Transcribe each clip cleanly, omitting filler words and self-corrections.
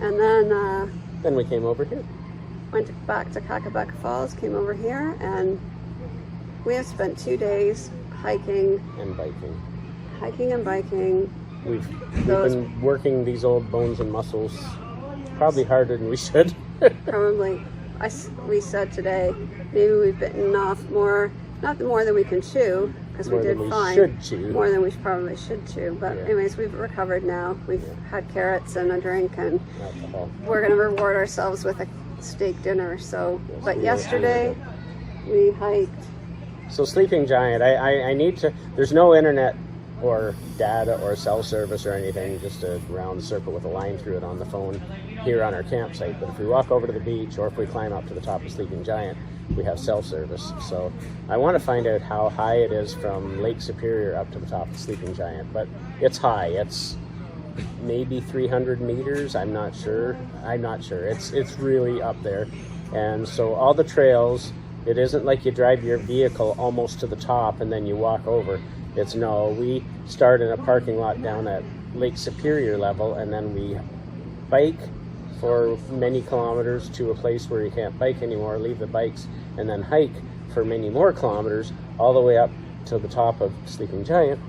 And then we came over here. Went back to Kakabeka Falls, came over here, and we have spent 2 days hiking and biking. We've been working these old bones and muscles probably harder than we should. Probably. We said today, maybe we've bitten off more, not more than we can chew, because we did fine. More than we probably should chew. But anyways, we've recovered now. We've had carrots and a drink, and we're going to reward ourselves with a steak dinner. So, but yesterday we hiked. So Sleeping Giant, I need to, there's no internet or data or cell service or anything, just a round circle with a line through it on the phone here on our campsite. But if we walk over to the beach or if we climb up to the top of Sleeping Giant, we have cell service. So I want to find out how high it is from Lake Superior up to the top of Sleeping Giant. But it's high. It's maybe 300 meters. I'm not sure. It's really up there. And so all the trails, it isn't like you drive your vehicle almost to the top and then you walk over. It's no, we start in a parking lot down at Lake Superior level, and then we bike for many kilometers to a place where you can't bike anymore, leave the bikes, and then hike for many more kilometers all the way up to the top of Sleeping Giant.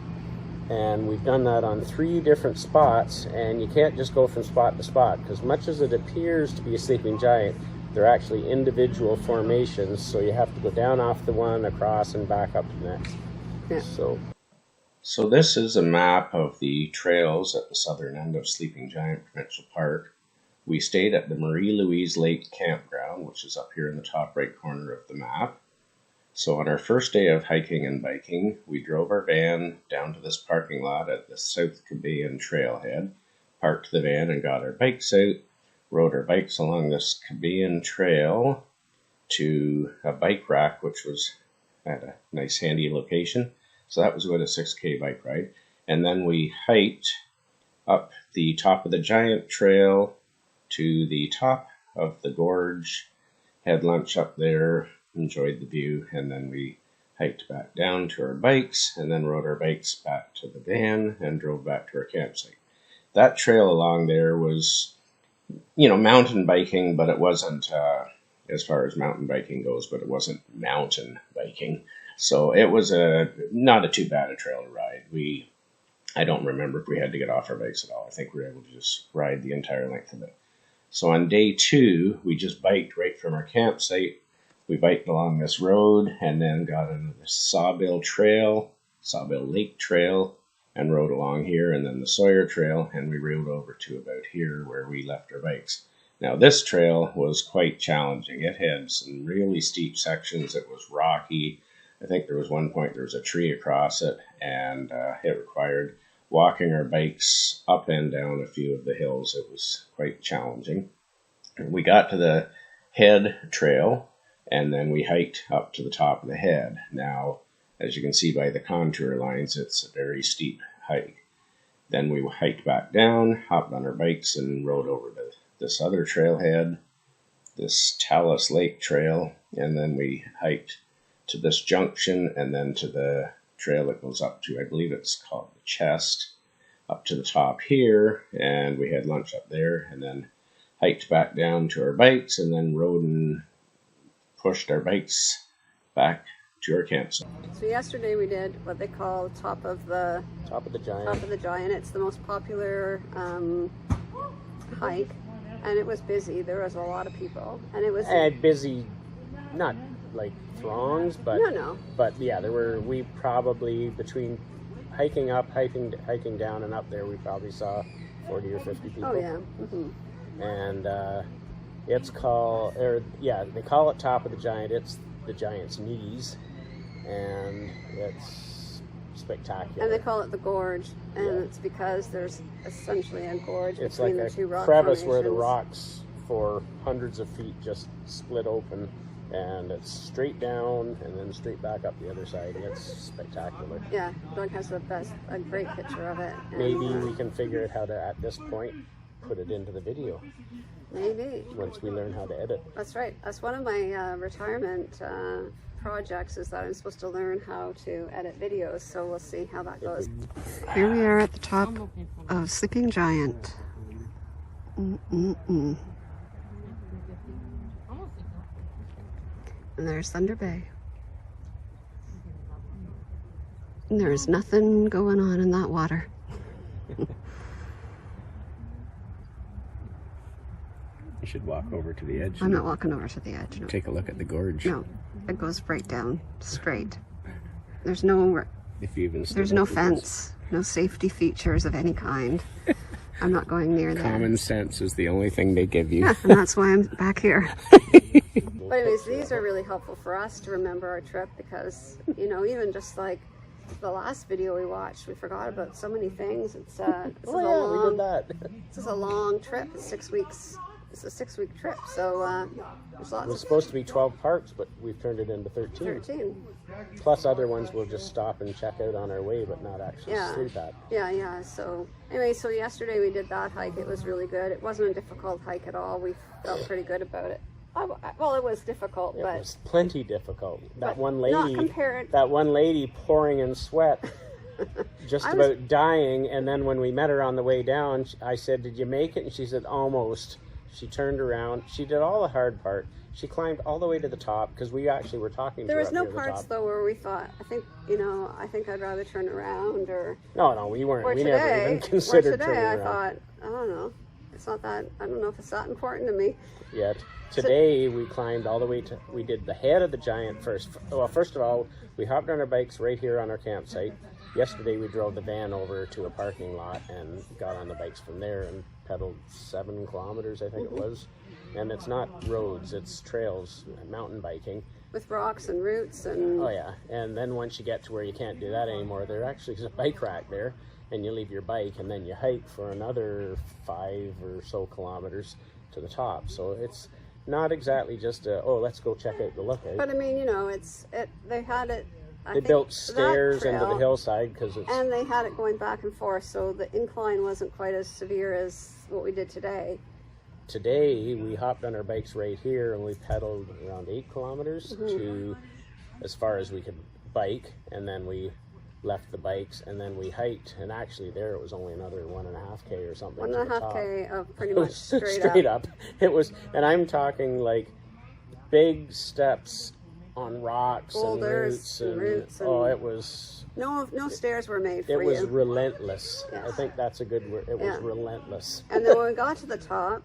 And we've done that on 3 different spots, and you can't just go from spot to spot, because much as it appears to be a Sleeping Giant, they're actually individual formations, so you have to go down off the one, across, and back up to the next. Yeah. So this is a map of the trails at the southern end of Sleeping Giant Provincial Park. We stayed at the Marie-Louise Lake Campground, which is up here in the top right corner of the map. So on our first day of hiking and biking, we drove our van down to this parking lot at the South Cabayan trailhead, parked the van and got our bikes out, rode our bikes along this Cabayan trail to a bike rack, which was at a nice handy location. So that was about a 6K bike ride. And then we hiked up the top of the Giant Trail to the top of the gorge, had lunch up there, enjoyed the view, and then we hiked back down to our bikes, and then rode our bikes back to the van and drove back to our campsite. That trail along there was, mountain biking, but it wasn't, as far as mountain biking goes, but it wasn't mountain biking. So it was not too bad a trail to ride. I don't remember if we had to get off our bikes at all. I think we were able to just ride the entire length of it. So on day 2, we just biked right from our campsite. We biked along this road and then got into the Sawbill Lake Trail, and rode along here, and then the Sawyer Trail, and we rode over to about here where we left our bikes. Now this trail was quite challenging. It had some really steep sections. It was rocky. I think there was one point there was a tree across it, and it required walking our bikes up and down a few of the hills. It was quite challenging. We got to the head trail, and then we hiked up to the top of the head. Now, as you can see by the contour lines, it's a very steep hike. Then we hiked back down, hopped on our bikes, and rode over to this other trailhead, this Talus Lake Trail, and then we hiked to this junction, and then to the trail that goes up to, I believe it's called the Chest, up to the top here, and we had lunch up there, and then hiked back down to our bikes, and then rode and pushed our bikes back to our campsite. So yesterday we did what they call top of the Giant. It's the most popular hike, and it was busy. There was a lot of people, and it was busy, not like throngs, but no. But yeah, we probably, between hiking up, hiking down, and up there, we probably saw 40 or 50 people. Oh yeah. Mm-hmm. And they call it top of the Giant. It's the Giant's knees, and it's spectacular. And they call it the gorge, and it's because there's essentially a gorge between the two rock crevice formations. where the rocks for hundreds of feet just split open, and it's straight down and then straight back up the other side, and it's spectacular. Yeah, Doug has a great picture of it. Maybe we can figure out how to, at this point, put it into the video. Maybe. Once we learn how to edit. That's right. That's one of my retirement projects, is that I'm supposed to learn how to edit videos, so we'll see how that goes. Here we are at the top of Sleeping Giant. And there's Thunder Bay. And there's nothing going on in that water. You should walk over to the edge. I'm not walking over to the edge. No. Take a look at the gorge. No, it goes right down, straight. There's no, If you even there's no fence, no safety features of any kind. I'm not going near there. Common sense is the only thing they give you. Yeah, and that's why I'm back here. But anyways, these are really helpful for us to remember our trip because, you know, even just like the last video we watched, we forgot about so many things. It's We did that. This is a long trip. It's 6 weeks. It's a 6-week trip, so there's lots It was supposed to be 12 parks, but we've turned it into 13. 13. Plus other ones we'll just stop and check out on our way, but not actually sleep at. Yeah. So anyway, so yesterday we did that hike. It was really good. It wasn't a difficult hike at all. We felt pretty good about it. Well, it was difficult, It but was plenty difficult. That one not lady, compared. that one lady pouring in sweat, just about dying. And then when we met her on the way down, I said, "Did you make it?" And she said, "Almost." She turned around. She did all the hard part. She climbed all the way to the top because we actually were talking to her. There was no up near the parts top. though where we thought, I think I'd rather turn around or. No, we weren't. Or We today, never even considered today turning I around. thought, I don't know. It's not that. I don't know if it's that important to me. Yet today we climbed all the way to. We did the head of the Giant first. Well, first of all, we hopped on our bikes right here on our campsite. Yesterday we drove the van over to a parking lot and got on the bikes from there and pedaled 7 kilometers, I think it was. And it's not roads, it's trails, mountain biking. With rocks and roots and. Oh yeah, and then once you get to where you can't do that anymore, there actually is a bike rack there, and you leave your bike and then you hike for another 5 or so kilometers to the top. So it's not exactly just let's go check out the lookout. But I mean, you know, they had it. They built stairs into the hillside because it's. And they had it going back and forth, so the incline wasn't quite as severe as what we did today. Today we hopped on our bikes right here and we pedaled around 8 kilometers to as far as we could bike, and then we left the bikes and then we hiked, and actually there it was only another 1.5K or something. 1.5K of pretty much straight up. It was, and I'm talking like big steps on rocks boulders and roots and it was no stairs were made for you. you. It was relentless. Yes. I think that's a good word. It was relentless. And then when we got to the top,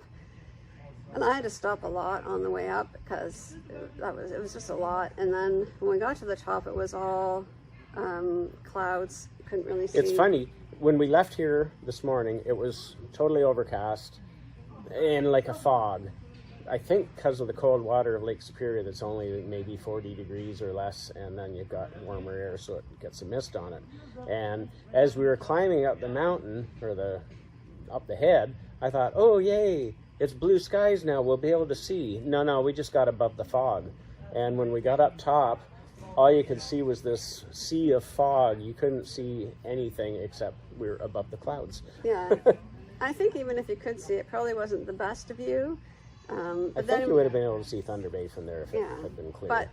and I had to stop a lot on the way up because it was just a lot. And then when we got to the top, it was all clouds. You couldn't really see. It's funny, when we left here this morning, it was totally overcast and like a fog. I think because of the cold water of Lake Superior, that's only maybe 40 degrees or less, and then you've got warmer air, so it gets a mist on it. And as we were climbing up the mountain, or up the head, I thought, oh yay, it's blue skies now, we'll be able to see. No, we just got above the fog. And when we got up top, all you could see was this sea of fog. You couldn't see anything except we were above the clouds. Yeah. I think even if you could see it, probably wasn't the best view. I think you would have been able to see Thunder Bay from there if it had been clear. But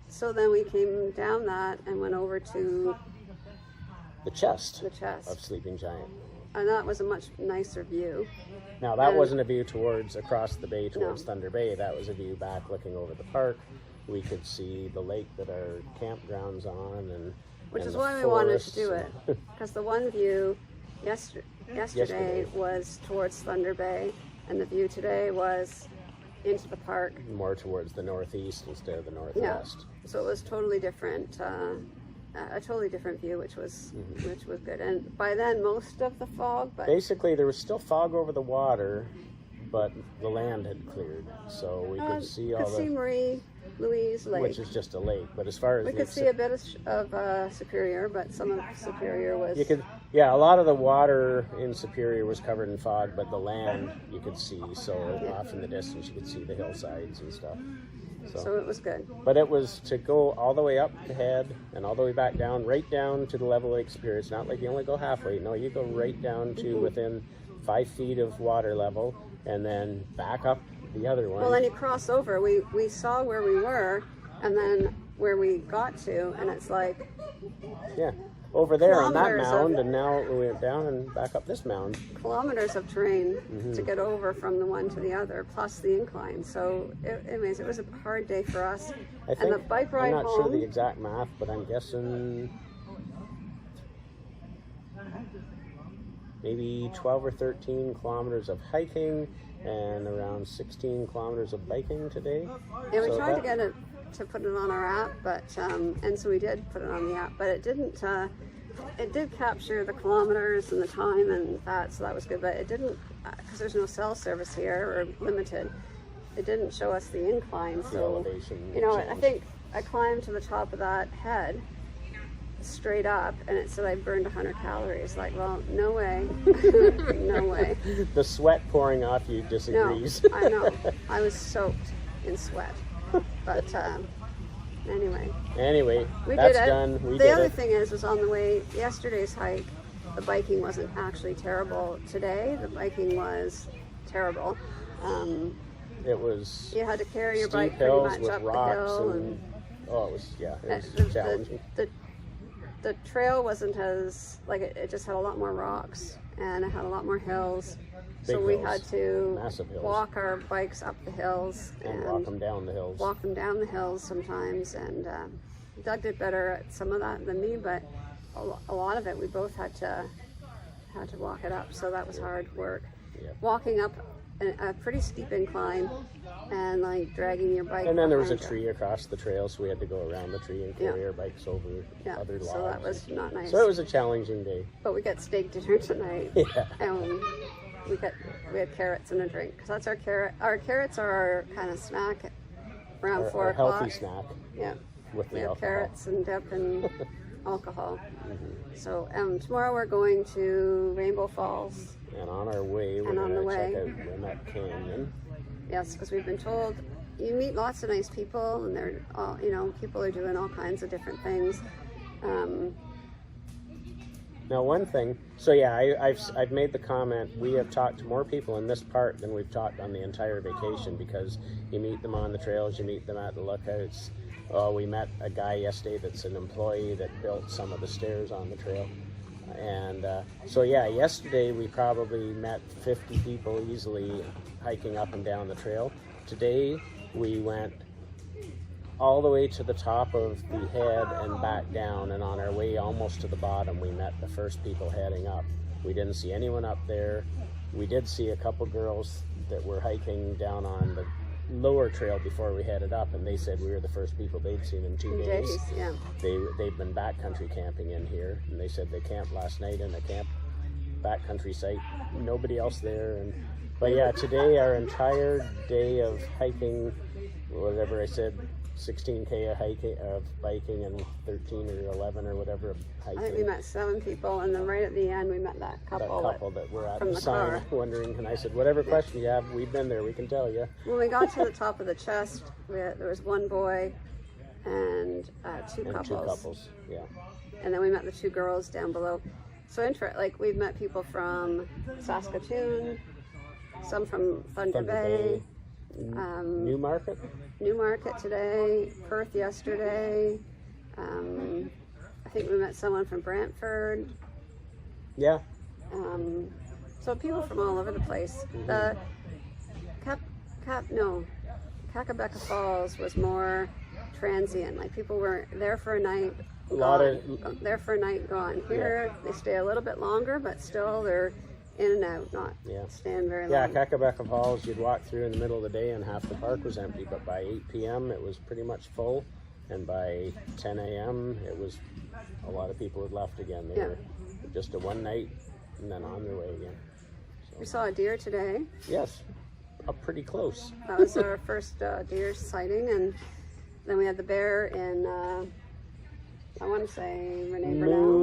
so then we came down that and went over to the chest of Sleeping Giant. And that was a much nicer view. Now that wasn't a view across the bay towards Thunder Bay. That was a view back looking over the park. We could see the lake that our campground's on, which is why we wanted to do it, because the one view yesterday was towards Thunder Bay, and the view today was into the park. More towards the northeast instead of the northwest. Yeah. So it was totally different, a totally different view, which was good. And by then, most of the fog. But basically, there was still fog over the water, but the land had cleared, so we could see all the. Marie Louise Lake, which is just a lake. But as far as we could see a bit of Superior, but some of Superior was. A lot of the water in Superior was covered in fog, but the land you could see. So off in the distance, you could see the hillsides and stuff. So it was good. But it was to go all the way up the head and all the way back down, right down to the level of Lake Superior. It's not like you only go halfway. No, you go right down to within 5 feet of water level, and then back up the other one. Well, then you cross over. We saw where we were, and then where we got to, and it's like, over there on that kilometers mound, of- and now we went down and back up this mound. Kilometers of terrain to get over from the one to the other, plus the incline. So, anyways, it was a hard day for us. I think, and the bike ride I'm not home, sure the exact math, but I'm guessing maybe 12 or 13 kilometers of hiking and around 16 kilometers of biking today. Yeah, we So tried to that- get it to put it on our app, but and so we did put it on the app, but it didn't. It did capture the kilometers and the time and that, so that was good. But it didn't, because there's no cell service here or limited. It didn't show us the incline. The So elevation you know, I change. think I climbed to the top of that head straight up, and it said I burned 100 calories. Like, well, no way, no way. The sweat pouring off you No, disagrees. I know. I was soaked in sweat. But anyway, Anyway, we that's did it. done. We the did other it. thing was on the way, yesterday's hike, the biking wasn't actually terrible. Today, the biking was terrible. It was You had to carry your steep bike pretty hills much with up the rocks hill. and oh, it was the, challenging. the trail wasn't as, like, it just had a lot more rocks and it had a lot more hills. So Big we hills. had to Massive hills. walk our bikes up the hills And walk them down the hills. walk them down the hills sometimes, and Doug did better at some of that than me, but a lot of it we both had to walk it up, so that was hard work. Yeah. Walking up a pretty steep incline and like dragging your bike. And then there was a behind tree across the trail, so we had to go around the tree and carry Yeah. our bikes over Yeah, other logs. so that was not nice. So it was a challenging day. But we got steak dinner tonight, Yeah. and we had carrots and a drink, because that's our carrot. Our carrots are our kind of snack around Our 4 o'clock. healthy snack Yeah. with We the have alcohol. carrots and dip and alcohol. Mm-hmm. So tomorrow we're going to Rainbow Falls. And on our way, we're And on going the to check way- out Wilmette Canyon. Yes, because we've been told you meet lots of nice people, and they're all, people are doing all kinds of different things. Now, one thing, so yeah, I've made the comment, we have talked to more people in this park than we've talked on the entire vacation, because you meet them on the trails, you meet them at the lookouts. Oh, we met a guy yesterday that's an employee that built some of the stairs on the trail. And so yeah, yesterday we probably met 50 people easily hiking up and down the trail. Today we went all the way to the top of the head and back down, and on our way almost to the bottom we met the first people heading up. We didn't see anyone up there. We did see a couple girls that were hiking down on the lower trail before we headed up, and they said we were the first people they'd seen in 2 days. Yeah. They've been backcountry camping in here, and they said they camped last night in a backcountry site. Nobody else there, but yeah, today our entire day of hiking, whatever I said, 16K of biking and 13 or 11 or whatever of hiking. I think we met 7 people, and then right at the end we met that couple. That were at from the the sign car. wondering, and I said, whatever question you have, we've been there, we can tell you. When we got to the top of the chest, there was one boy and two And couples. 2 couples, yeah. And then we met the 2 girls down below. So we've met people from Saskatoon, some from Thunder Bay, Newmarket. Newmarket today, Perth yesterday. I think we met someone from Brantford. Yeah. So people from all over the place. The Kakabeka Falls was more transient. Like, people were there for a night, there for a night, gone. Here they stay a little bit longer, but still they're in and out, not staying very long. Yeah, Kakabeka Falls, you'd walk through in the middle of the day and half the park was empty, but by 8 p.m. it was pretty much full, and by 10 a.m. it was, a lot of people had left again. They were just a one night and then on their way again. We saw a deer today. Yes, up pretty close. That was our first deer sighting, and then we had the bear in, I want to say Renee Burnell.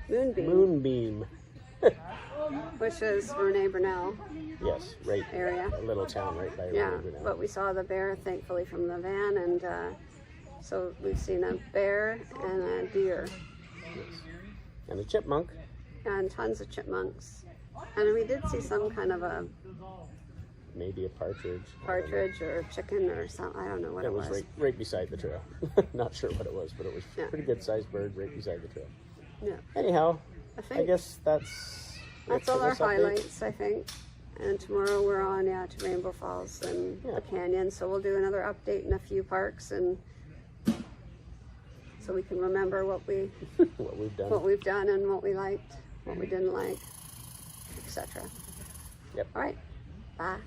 Moonbeam. Which is Renee Burnell Yes, right. area. A little town right by Yeah, Renee Burnell. but we saw the bear, thankfully, from the van, and so we've seen a bear and a deer And a chipmunk. and tons of chipmunks. And we did see some kind of maybe a partridge. Partridge or chicken or something. I don't know what it was. It was right beside the trail. Not sure what it was, but it was a pretty good sized bird right beside the trail. Yeah. Anyhow, I guess that's all our highlights, I think. And tomorrow we're on, to Rainbow Falls and the canyon. So we'll do another update in a few parks, and so we can remember what we've done, and what we liked, what we didn't like, etc. Yep. All right. Bye.